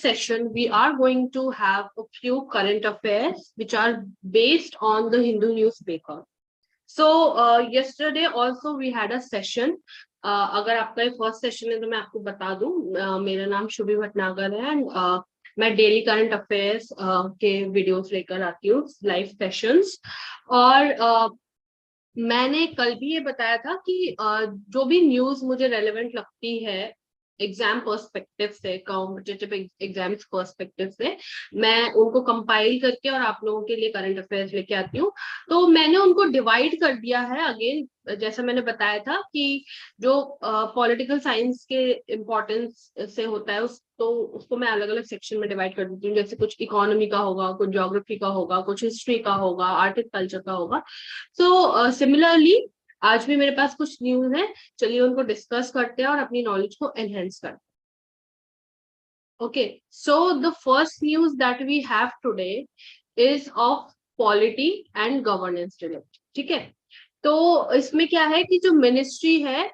session, we are going to have a few current affairs which are based on the Hindu newspaper. So yesterday also we had a session. अगर आपका ये first session है तो मैं आपको बता दूं, मेरा नाम शुभी भटनागर है एंड मैं डेली करंट अफेयर्स के वीडियोस लेकर आती हूँ, लाइव सेशंस. और मैंने कल भी ये बताया था कि जो भी न्यूज मुझे रेलेवेंट लगती है एग्जाम पर्सपेक्टिव से, कॉम्पिटिटिव एग्जाम्स पर्सपेक्टिव से, मैं उनको कंपाइल करके और आप लोगों के लिए करंट अफेयर्स लेके आती हूँ. तो मैंने उनको डिवाइड कर दिया है. अगेन जैसा मैंने बताया था कि जो पॉलिटिकल साइंस के इम्पोर्टेंस से होता है उसको मैं अलग अलग सेक्शन में डिवाइड कर देती हूँ. जैसे कुछ इकोनॉमी का होगा, कुछ ज्योग्राफी का होगा, कुछ हिस्ट्री का होगा, आर्ट एंड कल्चर का होगा. सो सिमिलरली आज भी मेरे पास कुछ न्यूज है, चलिए उनको डिस्कस करते हैं और अपनी नॉलेज को एनहेंस करते हैं. Okay, so the first news that we have today is of polity and governance related. ठीक है, तो इसमें क्या है कि जो मिनिस्ट्री है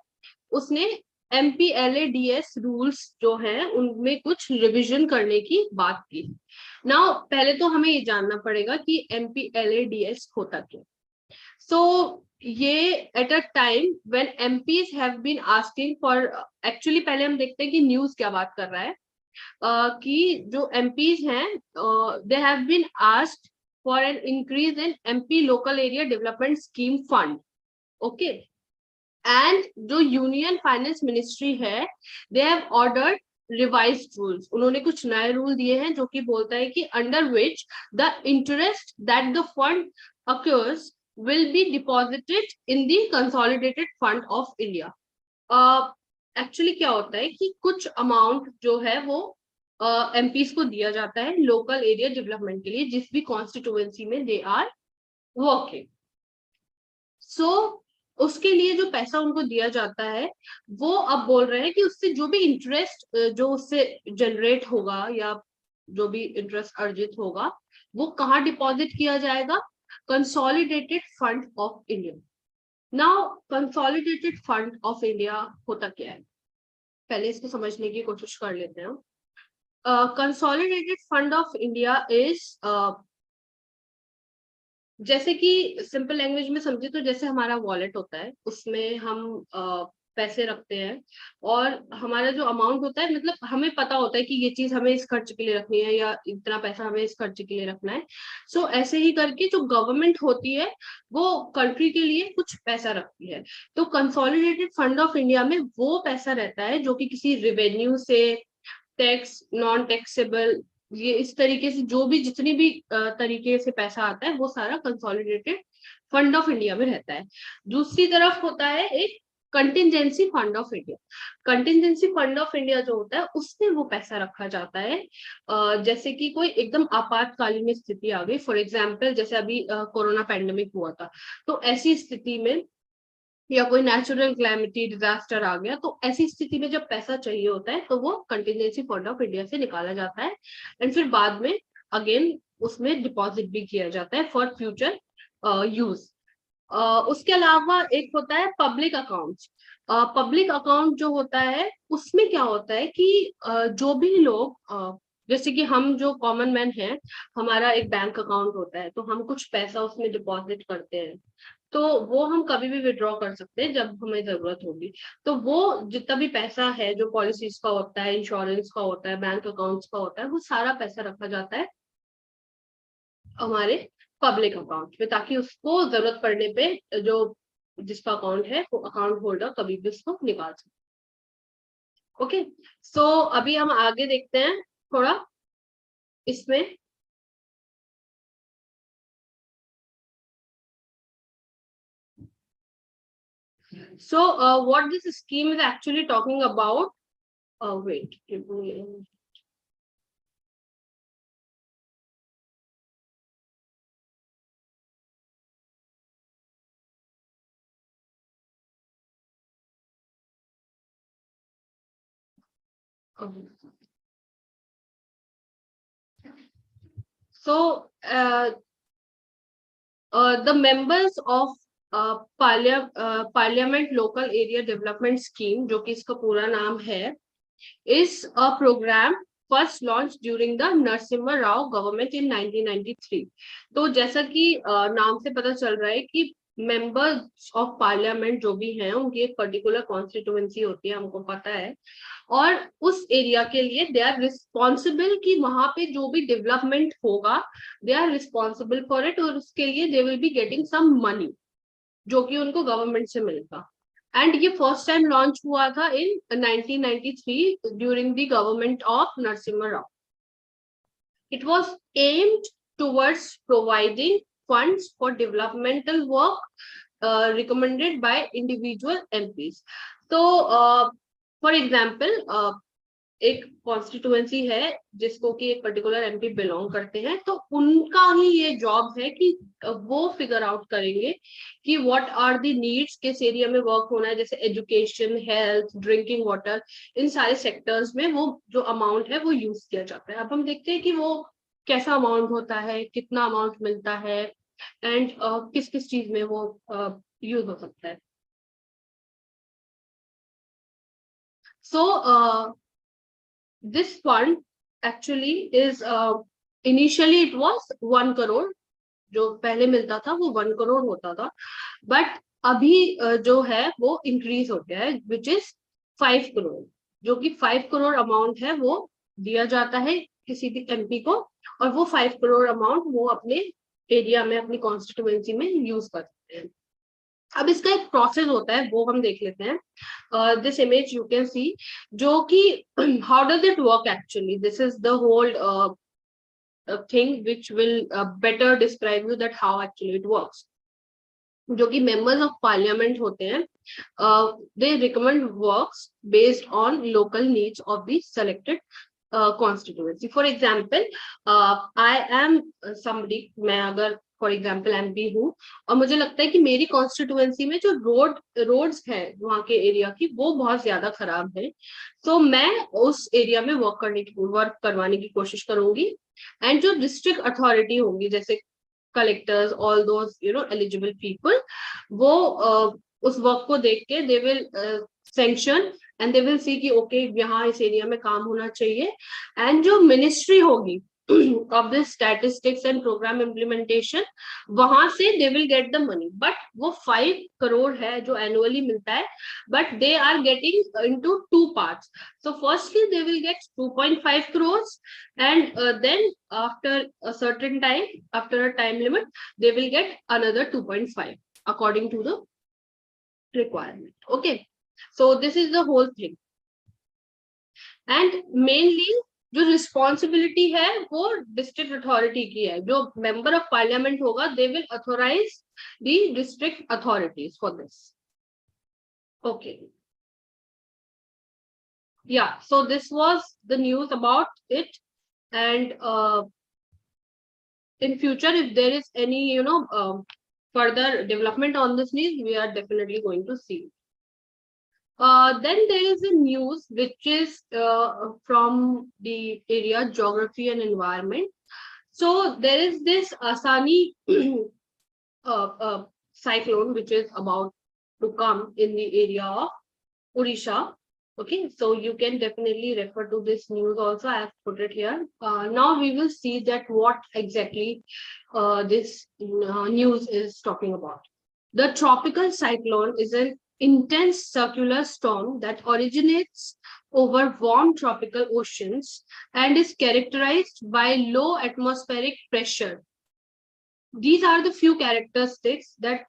उसने MPLADS रूल्स जो है उनमें कुछ रिविजन करने की बात की. नाउ पहले तो हमें ये जानना पड़ेगा कि MPLADS होता क्या. सो ये at a time when MPs have been asking for, actually पहले हम देखते हैं कि न्यूज क्या बात कर रहा है. कि जो MPs हैं they have been asked for an increase in MP local area development scheme fund. Okay, and जो यूनियन फाइनेंस मिनिस्ट्री है they have ordered revised rules. उन्होंने कुछ नए रूल दिए हैं जो कि बोलता है कि under which the interest that the fund accrues will be deposited in the consolidated fund of India. Actually क्या होता है कि कुछ अमाउंट जो है वो MPs को दिया जाता है लोकल एरिया डेवलपमेंट के लिए जिस भी कॉन्स्टिट्यूएंसी में दे आर वर्किंग. सो उसके लिए जो पैसा उनको दिया जाता है वो अब बोल रहे हैं कि उससे जो भी इंटरेस्ट जो उससे जनरेट होगा या जो भी इंटरेस्ट अर्जित होगा वो कहाँ डिपॉजिट किया जाएगा? Consolidated fund of India. Now consolidated fund of India होता क्या है, पहले इसको समझने की कोशिश कर लेते हैं. Consolidated fund of India is, जैसे कि सिंपल लैंग्वेज में समझे तो जैसे हमारा वॉलेट होता है उसमें हम पैसे रखते हैं और हमारा जो अमाउंट होता है, मतलब हमें पता होता है कि ये चीज हमें इस खर्च के लिए रखनी है या इतना पैसा हमें इस खर्च के लिए रखना है. सो ऐसे ही करके जो गवर्नमेंट होती है वो कंट्री के लिए कुछ पैसा रखती है. तो कंसोलिडेटेड फंड ऑफ इंडिया में वो पैसा रहता है जो कि किसी रेवेन्यू से, टैक्स, नॉन टैक्सेबल, ये इस तरीके से जो भी जितनी भी तरीके से पैसा आता है वो सारा कंसोलिडेटेड फंड ऑफ इंडिया में रहता है. दूसरी तरफ होता है एक contingency fund of India. Contingency fund of India जो होता है उसमें वो पैसा रखा जाता है जैसे कि कोई एकदम आपातकालीन स्थिति आ गई. फॉर एग्जाम्पल जैसे अभी कोरोना पैंडेमिक हुआ था, तो ऐसी स्थिति में या कोई नेचुरल क्लैमिटी डिजास्टर आ गया, तो ऐसी स्थिति में जब पैसा चाहिए होता है तो वो कंटिजेंसी फंड ऑफ इंडिया से निकाला जाता है एंड फिर बाद में अगेन उसमें डिपॉजिट भी किया जाता है फॉर फ्यूचर यूज. उसके अलावा एक होता है पब्लिक अकाउंट. पब्लिक अकाउंट जो होता है उसमें क्या होता है कि जो भी लोग जैसे कि हम जो कॉमन मैन हैं, हमारा एक बैंक अकाउंट होता है तो हम कुछ पैसा उसमें डिपॉजिट करते हैं, तो वो हम कभी भी विड्रॉ कर सकते हैं जब हमें जरूरत होगी. तो वो जितना भी पैसा है जो पॉलिसीज का होता है, इंश्योरेंस का होता है, बैंक अकाउंट्स का होता है, वो सारा पैसा रखा जाता है हमारे पब्लिक अकाउंट में ताकि उसको जरूरत पड़ने पे जो जिसका अकाउंट है वो अकाउंट होल्डर कभी भी उसको निकाल सकते. ओके, सो अभी हम आगे देखते हैं थोड़ा इसमें. So what this scheme is actually talking about, wait, so the members of parliament local area development scheme, जो कि इसका पूरा नाम है, is a programme first launch during the Narasimha Rao government in 1993। तो जैसा कि नाम से पता चल रहा है कि मेंबर्स ऑफ पार्लियामेंट जो भी हैं उनकी एक पर्टिकुलर कॉन्स्टिट्यूएंसी होती है, हमको पता है, और उस एरिया के लिए दे आर रिस्पॉन्सिबल कि वहां पे जो भी डेवलपमेंट होगा they are responsible for it, और उसके लिए they will be getting some money जो कि उनको गवर्नमेंट से मिलेगा। एंड ये फर्स्ट टाइम लॉन्च हुआ था इन 1993 during the government of Narasimha Rao. It was aimed towards providing funds for developmental work recommended by individual MPs। तो फॉर एग्जाम्पल एक कॉन्स्टिट्यूएंसी है जिसको कि एक पर्टिकुलर एमपी बिलोंग करते हैं, तो उनका ही ये जॉब है कि वो फिगर आउट करेंगे कि व्हाट आर द नीड्स, किस एरिया में वर्क होना है, जैसे एजुकेशन, हेल्थ, ड्रिंकिंग वाटर, इन सारे सेक्टर्स में वो जो अमाउंट है वो यूज किया जाता है। अब हम देखते हैं कि वो कैसा अमाउंट होता है, कितना अमाउंट मिलता है, एंड किस किस चीज में वो यूज हो सकता है। सो this fund actually is initially it was 1 crore, जो पहले मिलता था वो 1 करोड़ होता था, बट अभी जो है वो इंक्रीज हो गया है विच इज 5 करोड़, जो कि 5 करोड़ अमाउंट है वो दिया जाता है किसी भी एमपी को, और वो 5 करोड़ अमाउंट वो अपने एरिया में, अपनी कॉन्स्टिट्यूएंसी में यूज कर सकते हैं। अब इसका एक प्रोसेस होता है वो हम देख लेते हैं। This image you can see, जो कि how does it work actually, this is the whole thing which will better describe you that how actually it works. जो कि मेंबर्स ऑफ पार्लियामेंट होते हैं, they recommend works based on local needs of the selected constituency. For example I am somebody, मैं अगर for example MP हूँ और मुझे लगता है कि मेरी कॉन्स्टिट्यूएंसी में जो रोड्स है वहां के एरिया की वो बहुत ज्यादा खराब है, तो मैं उस एरिया में वर्क करवाने की कोशिश करूंगी। एंड जो डिस्ट्रिक्ट अथॉरिटी होंगी, जैसे collectors, all those eligible people, वो उस वर्क को देख के they will sanction and they will see कि ओके यहाँ इस एरिया में काम होना चाहिए। एंड जो मिनिस्ट्री होगी of this statistics and programme implementation, वहां से they will get the money, but वो 5 करोड़ है जो एनुअली मिलता है, but they are getting into 2 parts. So firstly they will get 2.5 crores, and then after a certain time, after a time limit, they will get another 2.5 according to the requirement. Okay, so this is the whole thing, and mainly जो responsibility है वो district authority की है। जो member of parliament होगा they will authorise the district authorities for this. Okay, yeah, so this was the news about it, and in future if there is any further development on this news, we are definitely going to see. Then there is a news which is from the area geography and environment. So there is this Asani cyclone which is about to come in the area of Odisha. Okay, so you can definitely refer to this news also. I have put it here. Now we will see that what exactly this news is talking about. The tropical cyclone is an intense circular storm that originates over warm tropical oceans and is characterized by low atmospheric pressure. These are the few characteristics: that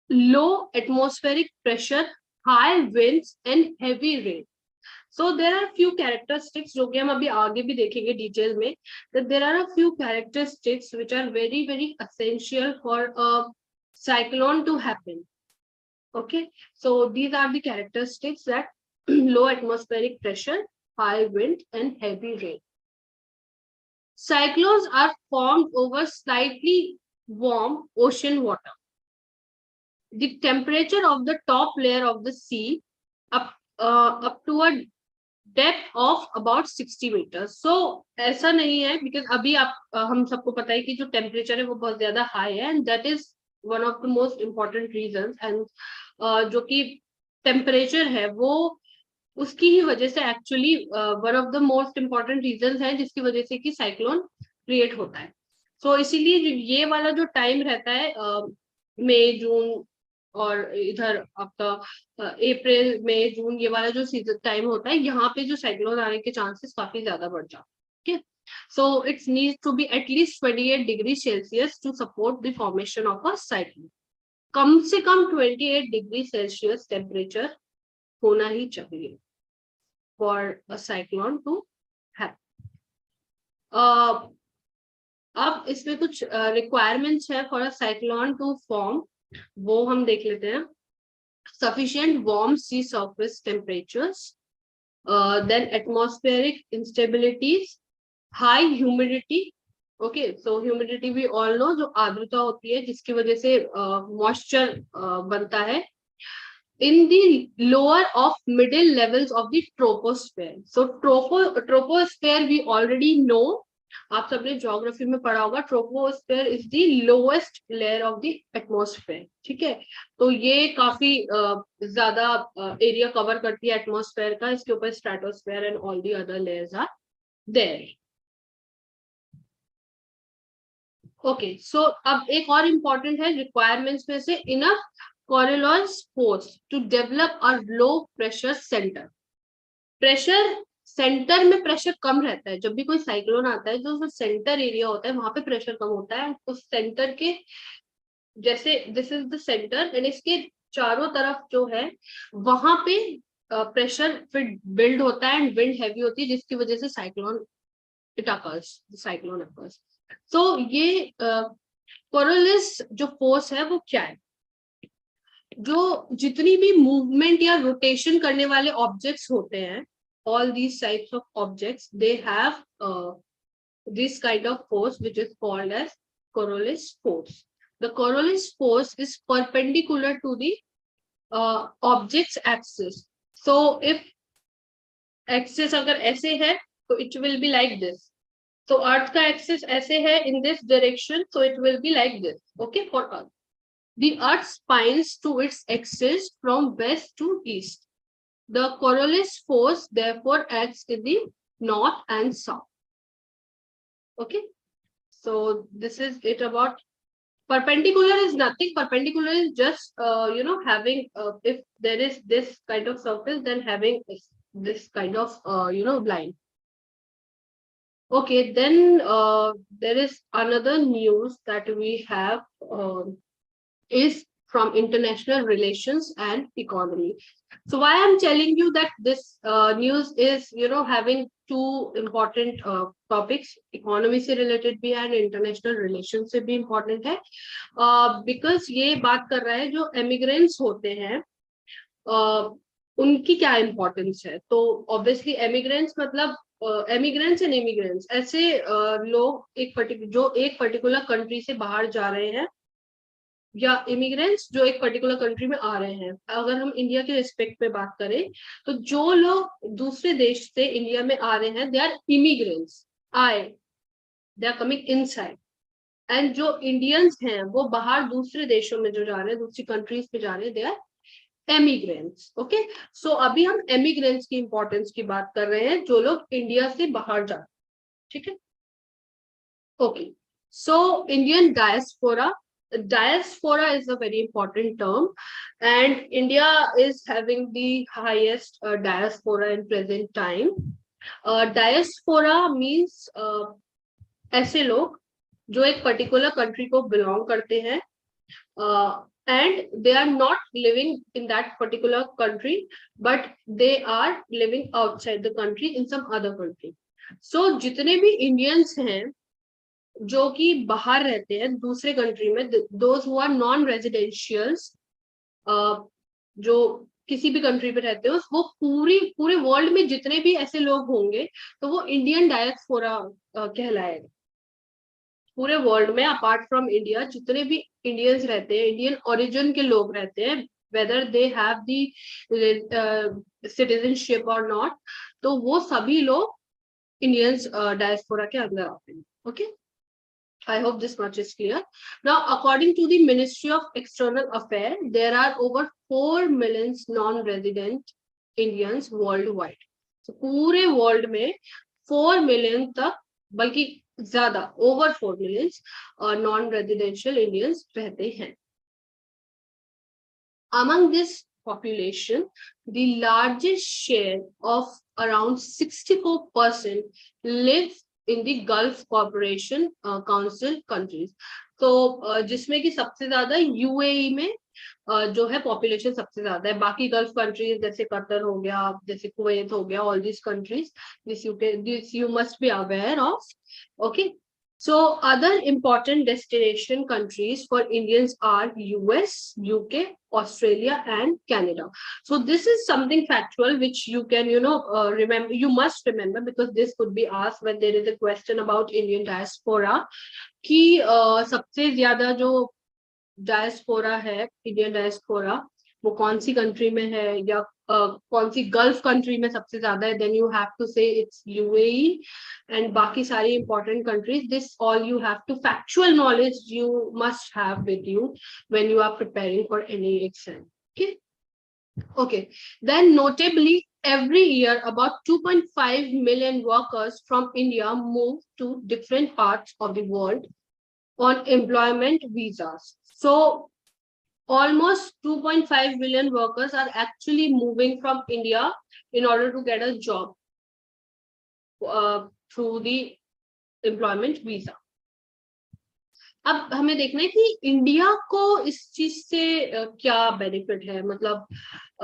low atmospheric pressure, high winds and heavy rain. So there are few characteristics जो कि हम अभी आगे भी देखेंगे detail में, that there are a few characteristics which are very very essential for a cyclone to happen. Okay, so these are the characteristics: that low atmospheric pressure, high wind and heavy rain. Cyclones are formed over slightly warm ocean water. The temperature of the top layer of the sea up to a depth of about 60 meters. So ऐसा नहीं है, because अभी हम सबको पता है कि जो temperature है वो बहुत ज्यादा high है, and that is one of the most important reasons. And जो कि temperature है वो उसकी ही वजह से actually one of the most important reason है जिसकी वजह से कि साइक्लोन क्रिएट होता है। सो इसीलिए ये वाला जो टाइम रहता है मई जून और इधर आपका अप्रैल मई जून, ये वाला जो सीजन टाइम होता है, यहाँ पे जो साइक्लोन आने के चांसेस काफी ज्यादा बढ़ जाते हैं। So it needs to be at least 28 degrees Celsius to support the formation of a cyclone. कम से कम 28 डिग्री सेल्सियस टेम्परेचर होना ही चाहिए for a cyclone to happen. अब इसमें कुछ requirements है for a cyclone to form, वो हम देख लेते हैं. Sufficient warm sea surface temperatures, then atmospheric instabilities, high humidity. Okay, so humidity भी ऑल नो, जो आर्द्रता होती है जिसकी वजह से मॉइस्चर बनता है in the lower of middle levels of the troposphere. So troposphere we already know, आप सबने ज्योग्राफी में पढ़ा होगा, troposphere is the lowest layer of the atmosphere. ठीक है, तो ये काफी ज्यादा एरिया कवर करती है एटमॉस्फेयर का. इसके ऊपर stratosphere and all the other layers are there. Okay, so अब एक और इम्पॉर्टेंट है रिक्वायरमेंट्स में से, enough coriolis force to develop a low pressure center. Pressure centre में प्रेशर कम रहता है. जब भी कोई साइक्लोन आता है, जो सेंटर एरिया होता है वहां पे प्रेशर कम होता है. उस सेंटर के जैसे this is the centre and इसके चारों तरफ जो है वहां पे प्रेशर फिर बिल्ड होता है एंड विंड हैवी होती है, जिसकी वजह से cyclone it occurs, cyclone occurs. तो ये कोरोलिस जो फोर्स है वो क्या है? जो जितनी भी मूवमेंट या रोटेशन करने वाले ऑब्जेक्ट्स होते हैं, all these types of objects, they have this kind of force which is called as Coriolis force. The Coriolis force is perpendicular to the object's axis. So if axis अगर ऐसे है तो it will be like this. So अर्थ का axis ऐसे है in this direction, so it will be like this. Okay, for Earth. The Earth spins to its axis from west to east. The Coriolis force therefore acts in the north and south. Okay, so this is it about perpendicular. Is nothing. Perpendicular is just having if there is this kind of surface, then having this kind of line. Okay, then there is another news that we have is from international relations and economy. So why I'm telling you that this news is having two important topics, economy से related भी है and international relations से भी important है, because ये बात कर रहा है जो immigrants होते हैं उनकी क्या importance है. तो obviously immigrants मतलब immigrants and immigrants ऐसे लोग जो एक particular country से बाहर जा रहे हैं, या इमिग्रेंट्स जो एक पर्टिकुलर कंट्री में आ रहे हैं. अगर हम इंडिया के रिस्पेक्ट पे बात करें तो जो लोग दूसरे देश से इंडिया में आ रहे हैं, they are immigrants, they are coming inside. And जो इंडियंस हैं वो बाहर दूसरे देशों में जो जा रहे हैं, दूसरी कंट्रीज पे जा रहे हैं, दे आर एमिग्रेंट्स. ओके, सो अभी हम एमिग्रेंट्स की इंपॉर्टेंस की बात कर रहे हैं, जो लोग इंडिया से बाहर जा रहे हैं. ठीक है, okay. So Indian diaspora. Diaspora is a very important term, and India is having the highest diaspora in present time. Diaspora means ऐसे लोग जो एक particular country को belong करते हैं and they are not living in that particular country, but they are living outside the country in some other country. So जितने भी Indians हैं जो कि बाहर रहते हैं दूसरे कंट्री में, दोज हु आर नॉन रेजिडेंशियल्स, जो किसी भी कंट्री पे रहते हो, वो पूरे वर्ल्ड में जितने भी ऐसे लोग होंगे तो वो इंडियन डायस्पोरा कहलाएगा. पूरे वर्ल्ड में अपार्ट फ्रॉम इंडिया जितने भी इंडियंस रहते हैं, इंडियन ओरिजिन के लोग रहते हैं, whether they have the citizenship और नॉट, तो वो सभी लोग इंडियंस डायस्पोरा के अंदर आते हैं. Okay, I hope this much is clear. Now, according to the Ministry of External Affairs, there are over 4 million non-resident Indians world wide. तो पूरे वर्ल्ड में 4 मिलियन तक, बल्कि ज्यादा, over 4 million non residential Indians रहते हैं. Among this population, the largest share of around 64% live in the Gulf Cooperation Council countries. तो जिसमें कि सबसे ज्यादा यूएई में जो है पॉपुलेशन सबसे ज्यादा है. बाकी गल्फ कंट्रीज जैसे कतर हो गया, जैसे कुवैत हो गया, all this countries, this you must be aware of. Okay. So other important destination countries for Indians are US, UK, Australia, and Canada. So this is something factual which you can, remember. You must remember because this could be asked when there is a question about Indian diaspora. कि सबसे ज्यादा जो diaspora है, Indian diaspora, वो कौन सी country में है, या कौन सी गल्फ कंट्री में सबसे ज्यादा है, then you have to say it's UAE. And बाकी सारी important countries, this all you have to, factual knowledge you must have with you when you are preparing for any exam. Okay. Okay, then notably, every year about 2.5 million workers from India move to different parts of the world on employment visas. So almost 2.5 million workers are actually moving from India in order to get a job through the employment visa. अब हमें देखना है कि India को इस चीज से क्या बेनिफिट है. मतलब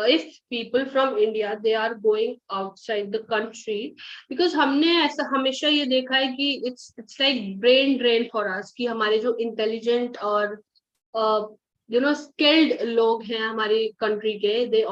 if people from India they are going outside the country, because हमने ऐसा हमेशा ये देखा है कि it's like brain drain for us, कि हमारे जो intelligent और skilled लोग हैं हमारी कंट्री के, they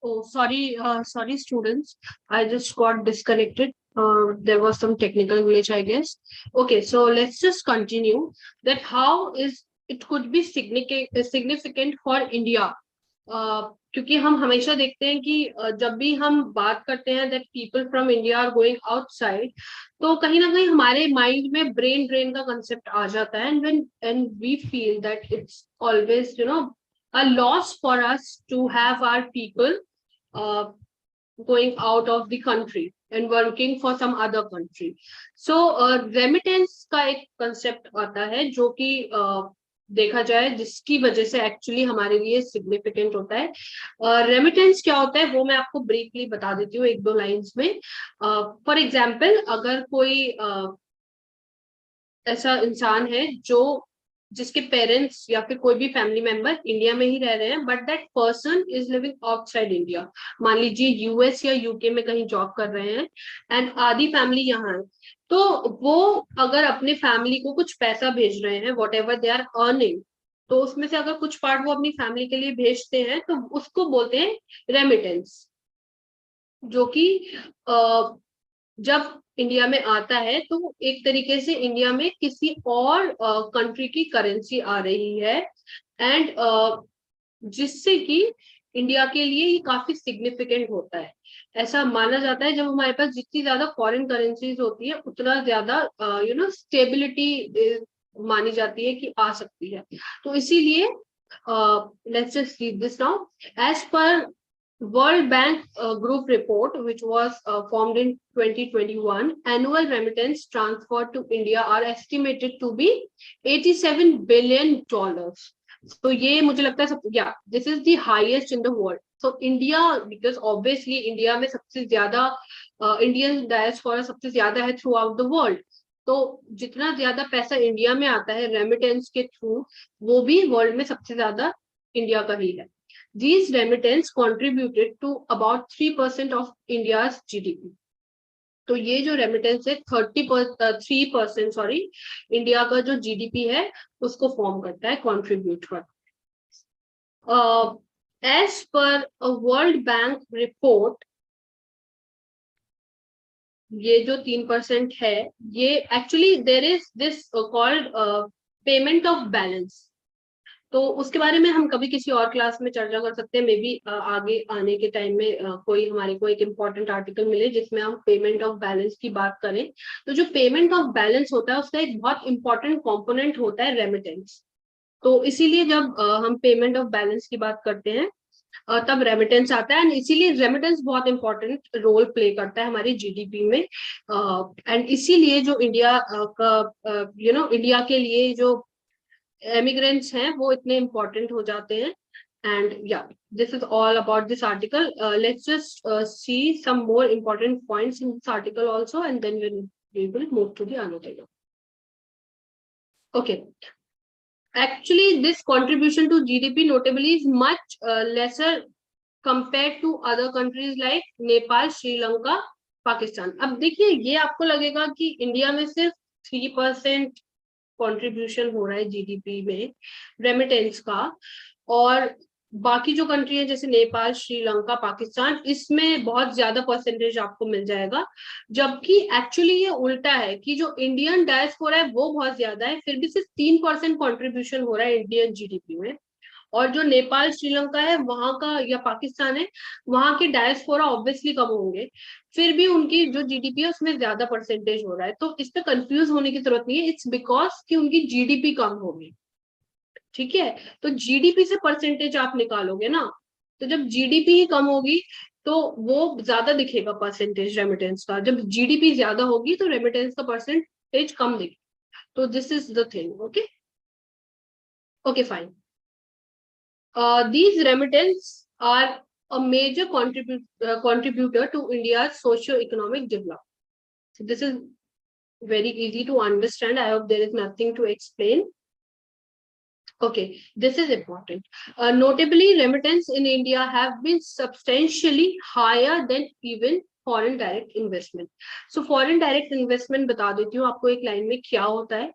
Oh, sorry, students. I just got disconnected. There was some technical glitch, I guess. Okay, so let's just continue. That how is it could be significant for India. क्योंकि हम हमेशा देखते हैं कि जब भी हम बात करते हैं that people from India are going outside, तो कहीं ना कहीं हमारे माइंड में ब्रेन ड्रेन का कंसेप्ट आ जाता है, and we feel that it's always a loss for us to have our people uh, going out of the country and working for some other country. So remittance का एक concept आता है जो कि देखा जाए जिसकी वजह से एक्चुअली हमारे लिए सिग्निफिकेंट होता है। रेमिटेंस क्या होता है वो मैं आपको ब्रीफली बता देती हूँ एक दो लाइंस में। फॉर एग्जाम्पल, अगर कोई ऐसा इंसान है जो जिसके पेरेंट्स या फिर कोई भी फैमिली मेंबर इंडिया में ही रह रहे हैं, but that person is living outside India, मान लीजिए यूएस या यूके में कहीं जॉब कर रहे हैं एंड आधी फैमिली यहाँ है, तो वो अगर अपने फैमिली को कुछ पैसा भेज रहे हैं whatever they are earning, तो उसमें से अगर कुछ पार्ट वो अपनी फैमिली के लिए भेजते हैं तो उसको बोलते हैं रेमिटेंस, जो कि जब इंडिया में आता है तो एक तरीके से इंडिया में किसी और कंट्री की करेंसी आ रही है, एंड जिससे कि इंडिया के लिए ये काफी सिग्निफिकेंट होता है। ऐसा माना जाता है जब हमारे पास जितनी ज्यादा फॉरेन करेंसीज होती है उतना ज्यादा स्टेबिलिटी मानी जाती है कि आ सकती है। तो इसीलिए let's just read this now. As per World Bank Group report, which was formed in 2021, annual remittance transferred to India are estimated to be $87 billion. So ये मुझे लगता है सब, yeah, this is the highest in the world. So India, because obviously India में सबसे ज्यादा Indian diaspora सबसे ज्यादा है throughout the world. तो जितना ज्यादा पैसा इंडिया में आता है रेमिटेंस के थ्रू, वो भी वर्ल्ड में सबसे ज्यादा इंडिया का ही है। These remittance contributed to about 3% of India's GDP. तो ये जो रेमिटेंस है 3% सॉरी इंडिया का जो जीडीपी है उसको फॉर्म करता है, कंट्रीब्यूट करता है। As per world bank report, ये जो 3% है ये actually there is this called payment of balance. तो उसके बारे में हम कभी किसी और क्लास में चर्चा कर सकते हैं, मे बी आगे आने के टाइम में कोई हमारे को एक इम्पोर्टेंट आर्टिकल मिले जिसमें हम पेमेंट ऑफ बैलेंस की बात करें। तो जो पेमेंट ऑफ बैलेंस होता है उसका एक बहुत इंपॉर्टेंट कंपोनेंट होता है रेमिटेंस। तो इसीलिए जब हम पेमेंट ऑफ बैलेंस की बात करते हैं तब रेमिटेंस आता है, एंड इसीलिए रेमिटेंस बहुत इंपॉर्टेंट रोल प्ले करता है हमारी जीडीपी में। एंड इसीलिए जो इंडिया का इंडिया के लिए जो एमिग्रेंट्स हैं वो इतने इंपॉर्टेंट हो जाते हैं। एंड या this is all about this article. Let's just see some more important points in this article also and then we will move to the another. Okay, actually this contribution to GDP notably is much lesser compared to other countries like Nepal, Sri Lanka, Pakistan. अब देखिए ये आपको लगेगा कि India में सिर्फ 3% contribution हो रहा है जीडीपी में रेमिटेंस का, और बाकी जो कंट्री है जैसे नेपाल, श्रीलंका, पाकिस्तान, इसमें बहुत ज्यादा परसेंटेज आपको मिल जाएगा। जबकि एक्चुअली ये उल्टा है कि जो इंडियन डायस्पोरा है वो बहुत ज्यादा है, फिर भी सिर्फ 3% कॉन्ट्रीब्यूशन हो रहा है इंडियन जीडीपी में। और जो नेपाल, श्रीलंका है वहां का या पाकिस्तान है वहां के डायस्पोरा ऑब्वियसली कम होंगे, फिर भी उनकी जो जीडीपी है उसमें ज्यादा परसेंटेज हो रहा है। तो इस पे कंफ्यूज होने की जरूरत नहीं है, इट्स बिकॉज कि उनकी जीडीपी कम होगी। ठीक है, तो जीडीपी से परसेंटेज आप निकालोगे ना, तो जब जीडीपी ही कम होगी तो वो ज्यादा दिखेगा परसेंटेज रेमिटेंस का, जब जीडीपी ज्यादा होगी तो रेमिटेंस का परसेंटेज कम दिखेगा। तो this is the thing. Okay okay fine. These remittance are a major contributor to India's socio-economic development. So this is very easy to understand. I hope there is nothing to explain. Okay, this is important. Notably, remittance in India have been substantially higher than even foreign direct investment. So foreign direct investment बता देती हूँ आपको एक line में क्या होता है।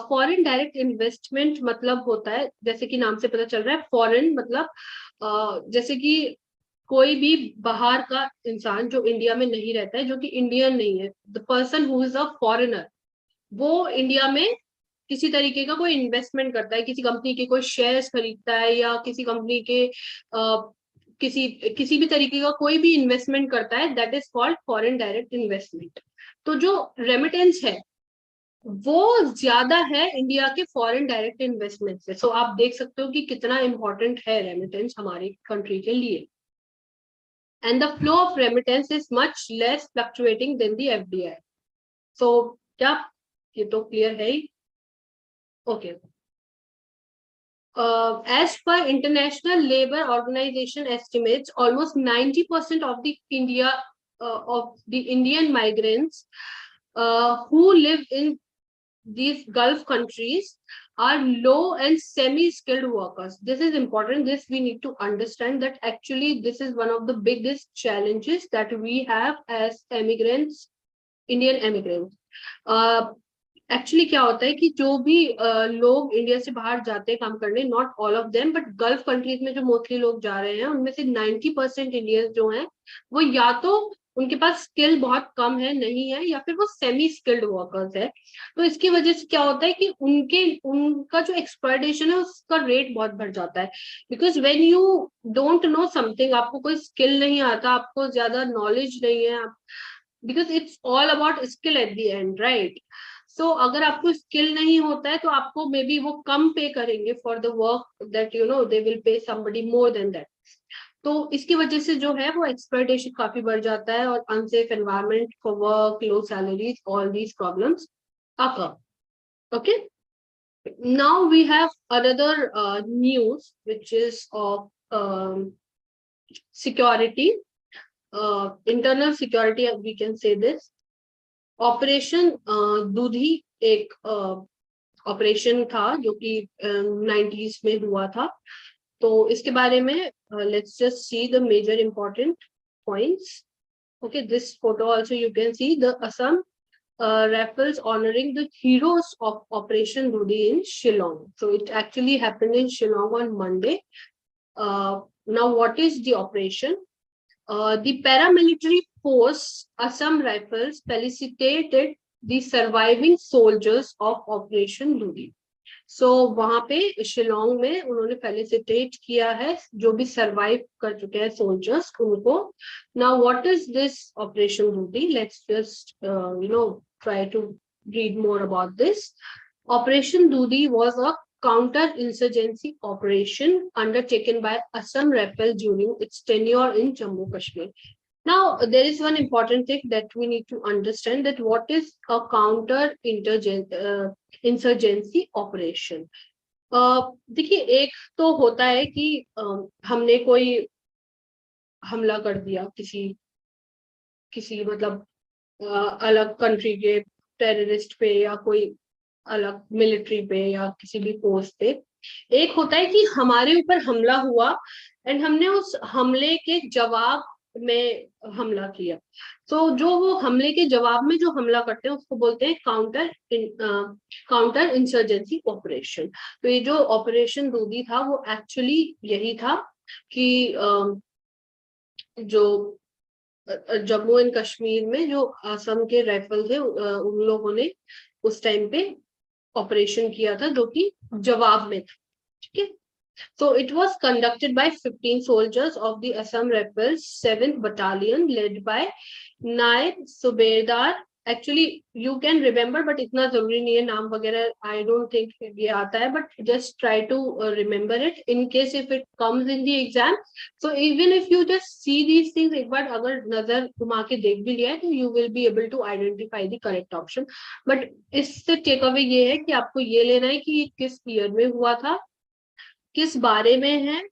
Foreign direct investment मतलब होता है, जैसे कि नाम से पता चल रहा है, फॉरेन मतलब जैसे कि कोई भी बाहर का इंसान जो इंडिया में नहीं रहता है, जो कि इंडियन नहीं है, the person who is a foreigner, वो इंडिया में किसी तरीके का कोई इन्वेस्टमेंट करता है, किसी कंपनी के कोई शेयर्स खरीदता है, या किसी कंपनी के किसी किसी भी तरीके का कोई भी इन्वेस्टमेंट करता है, that is called foreign direct investment. तो जो रेमिटेंस है वो ज्यादा है इंडिया के फॉरेन डायरेक्ट इन्वेस्टमेंट से। सो आप देख सकते हो कि कितना इंपॉर्टेंट है रेमिटेंस हमारी कंट्री के लिए। And the flow of remittance is much less fluctuating than the FDI. So क्या ये तो क्लियर है ही? Okay. As per International Labour Organization estimates, almost 90% of the Indian migrants who live in these Gulf countries are low and semi-skilled workers. This is important. This we need to understand that actually this is one of the biggest challenges that we have as immigrants, Indian immigrants. Actually क्या होता है कि जो भी लोग India से बाहर जाते हैं काम करने, not all of them but gulf countries में जो मोस्टली लोग जा रहे हैं उनमें से 90% इंडियंस जो हैं वो या तो उनके पास स्किल बहुत कम है, नहीं है, या फिर वो सेमी स्किल्ड वर्कर्स है। तो इसकी वजह से क्या होता है कि उनका जो एक्सप्लॉयटेशन है उसका रेट बहुत बढ़ जाता है। Because when you don't know something, आपको कोई स्किल नहीं आता, आपको ज्यादा नॉलेज नहीं है, because it's all about skill at the end, right? So अगर आपको स्किल नहीं होता है तो आपको मे बी वो कम पे करेंगे for the work that you know they will pay somebody more than that. तो इसकी वजह से जो है वो एक्सप्लॉयटेशन काफी बढ़ जाता है, और unsafe environment for work, low salaries, all these problems occur. Okay, now we have another news which is of security, internal security, we can say this. Operation दूधी एक ऑपरेशन था जो कि 90s में हुआ था। तो इसके बारे में let's just see the major important points. Okay, this photo also you can see the Assam rifles honoring the heroes of Operation Dudi in Shillong. So it actually happened in Shillong on Monday. Now what is the operation? The paramilitary force Assam Rifles felicitated the surviving soldiers of Operation Dudi. So वहां पे शिलोंग में उन्होंने felicitate किया है जो भी survive कर चुके हैं सोल्जर्स उनको। Now what is this Operation Dudi? Let's just try to read more about this. Operation Dudi was a counter-insurgency operation undertaken by Assam Rifles during its tenure in Jammu Kashmir. Now, there is one important thing that we need to understand, that what is a counter-insurgency operation. देखिए, एक तो होता है कि हमने कोई हमला कर दिया किसी मतलब अलग कंट्री के टेररिस्ट पे या कोई अलग मिलिट्री पे या किसी भी पोस्ट पे। एक होता है कि हमारे ऊपर हमला हुआ एंड हमने उस हमले के जवाब में हमला किया। तो जो वो हमले के जवाब में जो हमला करते हैं उसको बोलते हैं काउंटर इंसर्जेंसी ऑपरेशन। तो ये जो ऑपरेशन दूधी था वो एक्चुअली यही था कि जो जम्मू एंड कश्मीर में जो असम के राइफल थे उन लोगों ने उस टाइम पे ऑपरेशन किया था जो कि जवाब में था। ठीक है, so it was conducted by 15 soldiers of the Assam Rifles 7th Battalion led by Naib Subedar. Actually you can remember, but इतना जरूरी नहीं है नाम वगैरह, I don't think ये आता है, but just try to remember it in case if it comes in the exam. So even if you just see these things एक बार अगर नजर घुमा के देख भी लिया है तो you will be able to identify the correct option. But इससे टेक अवे ये है कि आपको ये लेना है कि किस ईयर में हुआ था, किस बारे में है,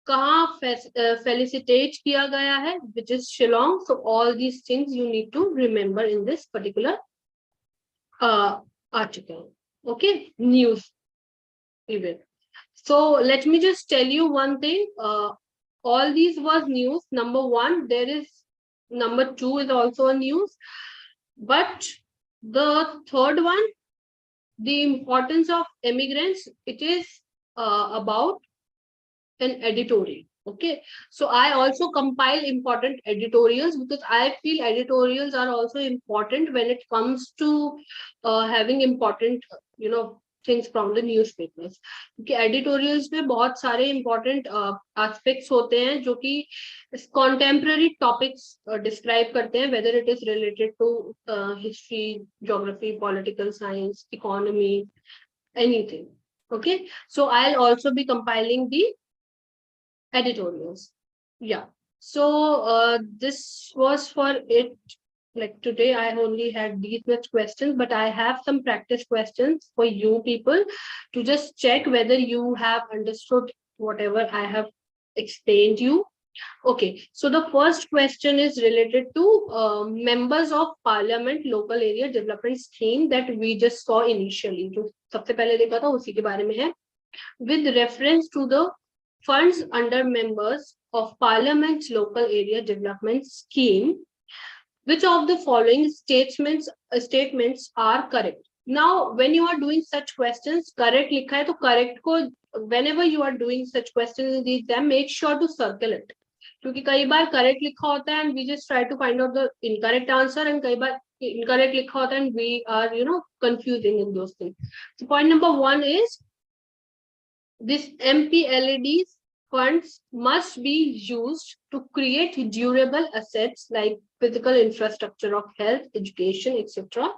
कहाँ फेलिसिटेट किया गया है, which is Shillong. So all these things you need to remember in this particular article. Okay, news event. So let me just tell you one thing. All these was news. Number one, there is number two is also a news, but the third one, the importance of immigrants, it is about an editorial. Okay, so I also compile important editorials because I feel editorials are also important when it comes to having important, things from the newspapers. क्योंकि editorials में बहुत सारे important aspects होते हैं जो कि contemporary topics describe करते हैं, whether it is related to history, geography, political science, economy, anything. Okay, so I'll also be compiling the editorials. Yeah. So this was for it. Like today, I only had these much questions, but I have some practice questions for you people to just check whether you have understood whatever I have explained you. Okay, so the first question is related to members of parliament local area development scheme that we just saw initially. जो सबसे पहले देखा था उसी के बारे में है. With reference to the funds under members of parliament's local area development scheme, which of the following statements are correct? Now, when you are doing such questions, correct लिखा है तो correct को whenever you are doing such questions in the exam, make sure to circle it. क्योंकि कई बार correct लिखा होता है and we just try to find out the incorrect answer, and कई बार incorrect लिखा होता है and we are confusing in those things. So point number 1 is this MPLAD's funds must be used to create durable assets like physical infrastructure of health, education, etc.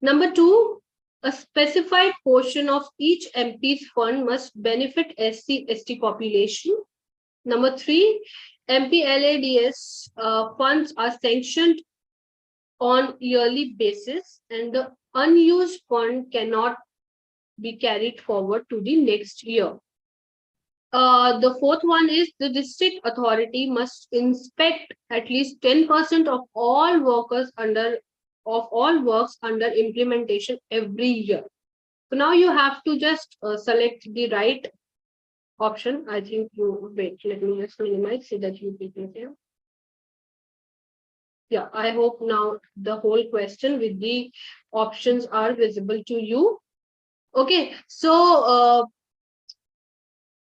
Number 2, a specified portion of each MP's fund must benefit SC/ST population. Number 3, MPLADS funds are sanctioned on yearly basis and the unused fund cannot be carried forward to the next year. The fourth one is the district authority must inspect at least 10% of all works under implementation every year. So now you have to just select the right option. I think you wait. Let me just minimize so that you people can. Yeah, I hope now the whole question with the options are visible to you. Okay, so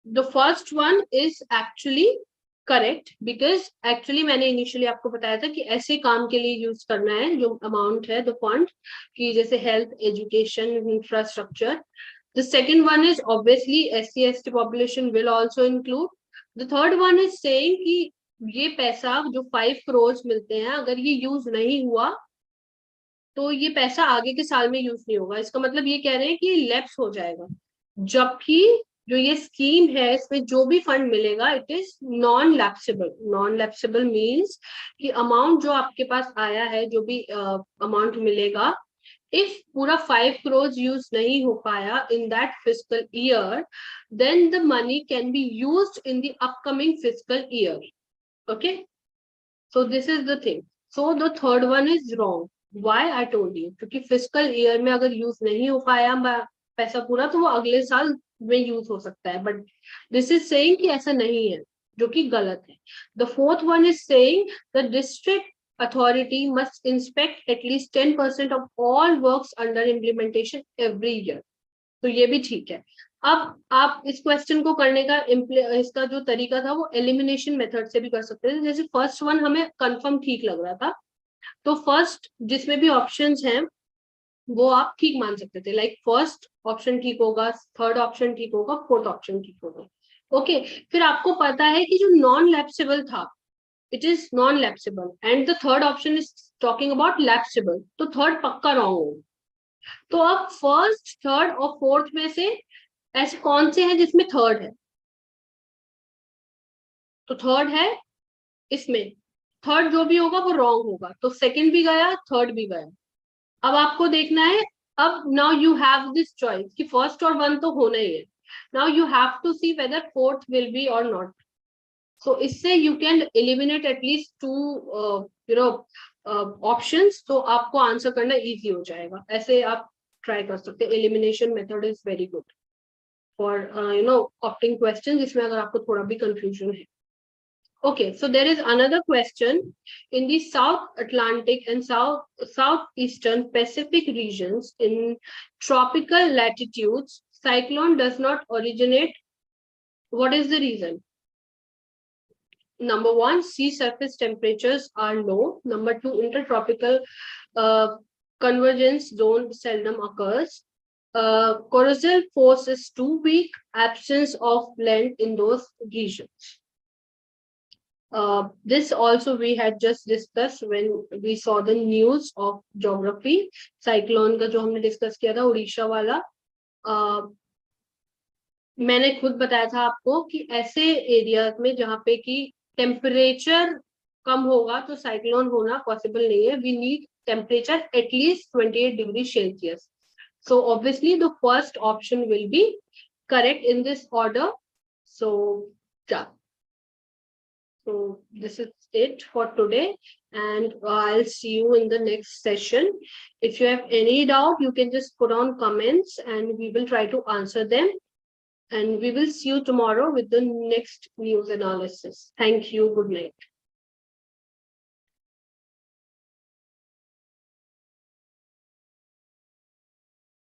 the first one is actually correct because actually मैंने initially आपको बताया था कि ऐसे काम के लिए use करना है जो amount है the fund कि जैसे health, education, infrastructure. The second one is obviously SC/ST population will also include. The third one is saying कि ये पैसा जो 5 crores मिलते हैं अगर ये use नहीं हुआ तो ये पैसा आगे के साल में यूज नहीं होगा. इसका मतलब ये कह रहे हैं कि लैप्स हो जाएगा. जबकि जो ये स्कीम है इसमें जो भी फंड मिलेगा it is non lapsable. Non lapsable means कि अमाउंट जो आपके पास आया है जो भी अमाउंट मिलेगा इफ पूरा 5 crores यूज नहीं हो पाया in that physical year then the money can be used in the upcoming physical year. Okay, so this is the thing. So the third one is wrong. Why I told you क्योंकि physical year में अगर use नहीं हो पाया पैसा पूरा तो वो अगले साल में यूज हो सकता है. बट दिस इज सेइंग कि ऐसा नहीं है जो कि गलत है. The fourth one is saying the district authority must inspect at least 10% of all works under implementation every year. तो ये भी ठीक है. अब आप इस क्वेश्चन को करने का इसका जो तरीका था वो एलिमिनेशन मेथड से भी कर सकते थे. जैसे फर्स्ट वन हमें कंफर्म ठीक लग रहा था तो फर्स्ट जिसमें भी ऑप्शंस हैं वो आप ठीक मान सकते थे. लाइक फर्स्ट ऑप्शन ठीक होगा, थर्ड ऑप्शन ठीक होगा, फोर्थ ऑप्शन ठीक होगा. ओके, फिर आपको पता है कि जो नॉन लैप्सेबल था it is non lapsable and the third option is talking about lapsable. तो थर्ड पक्का रॉन्ग होगा. तो अब फर्स्ट, थर्ड और फोर्थ में से ऐसे कौन से हैं जिसमें थर्ड है? तो थर्ड है इसमें. थर्ड जो भी होगा वो रॉन्ग होगा. तो सेकंड भी गया, थर्ड भी गया. अब आपको देखना है. अब now you have this choice कि फर्स्ट और वन तो होना ही है. Now you have to see whether fourth will be और नॉट. सो इससे you can eliminate at least 2 options. तो आपको आंसर करना इजी हो जाएगा. ऐसे आप ट्राई कर सकते हैं. Elimination method is very good for opting question जिसमें अगर आपको थोड़ा भी कंफ्यूजन है. Okay, so there is another question. In the South Atlantic and Southeastern Pacific regions in tropical latitudes, cyclone does not originate. What is the reason? number one, sea surface temperatures are low. Number two, intertropical convergence zone seldom occurs. Corrosive force is too weak. Absence of land in those regions. This also we had just discussed when we saw the news of geography. Cyclone का जो हमने discuss किया था उड़ीसा वाला. मैंने खुद बताया था आपको कि ऐसे एरिया में जहाँ पे कि टेम्परेचर कम होगा तो साइक्लोन होना पॉसिबल नहीं है. We need temperature at least 28 degree Celsius. So obviously the first option will be correct in this order. So yeah. So this is it for today, and I'll see you in the next session. If you have any doubt, you can just put on comments and we will try to answer them. And we will see you tomorrow with the next news analysis. Thank you. Good night.